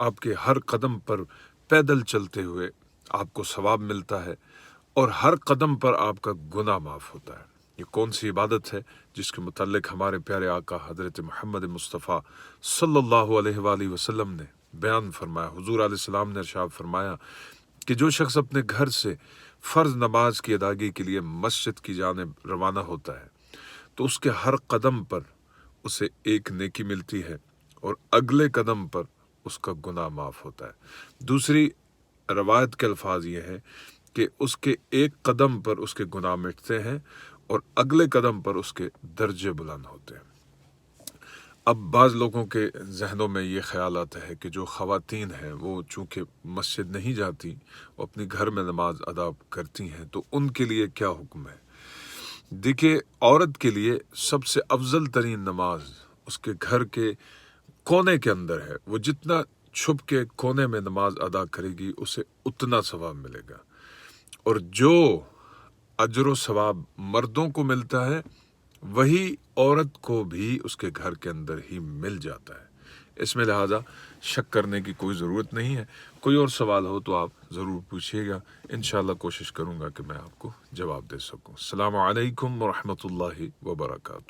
آپ کے ہر قدم پر پیدل چلتے ہوئے آپ کو ثواب ملتا ہے اور ہر قدم پر آپ کا گناہ معاف ہوتا ہے۔ یہ کون سی عبادت ہے جس کے متعلق ہمارے پیارے آقا حضرت محمد مصطفیٰ صلی اللہ علیہ وآلہ وسلم نے بیان فرمایا۔ حضور علیہ السلام نے ارشاد فرمایا کہ جو شخص اپنے گھر سے فرض نماز کی ادائیگی کے لیے مسجد کی جانب روانہ ہوتا ہے تو اس کے ہر قدم پر اسے ایک نیکی ملتی ہے اور اگلے قدم پر اس کا گناہ معاف ہوتا ہے۔ دوسری روایت کے الفاظ یہ ہیں کہ اس کے ایک قدم پر اس کے گناہ مٹتے ہیں اور اگلے قدم پر اس کے درجے بلند ہوتے ہیں۔ اب بعض لوگوں کے ذہنوں میں یہ خیال آتا ہے کہ جو خواتین ہیں وہ چونکہ مسجد نہیں جاتی، وہ اپنی گھر میں نماز ادا کرتی ہیں، تو ان کے لیے کیا حکم ہے؟ دیکھیے، عورت کے لیے سب سے افضل ترین نماز اس کے گھر کے کونے کے اندر ہے۔ وہ جتنا چھپ کے کونے میں نماز ادا کرے گی اسے اتنا ثواب ملے گا، اور جو اجر و ثواب مردوں کو ملتا ہے وہی عورت کو بھی اس کے گھر کے اندر ہی مل جاتا ہے۔ اس میں لہٰذا شک کرنے کی کوئی ضرورت نہیں ہے۔ کوئی اور سوال ہو تو آپ ضرور پوچھیے گا، انشاءاللہ کوشش کروں گا کہ میں آپ کو جواب دے سکوں۔ السلام علیکم ورحمۃ اللہ وبرکاتہ۔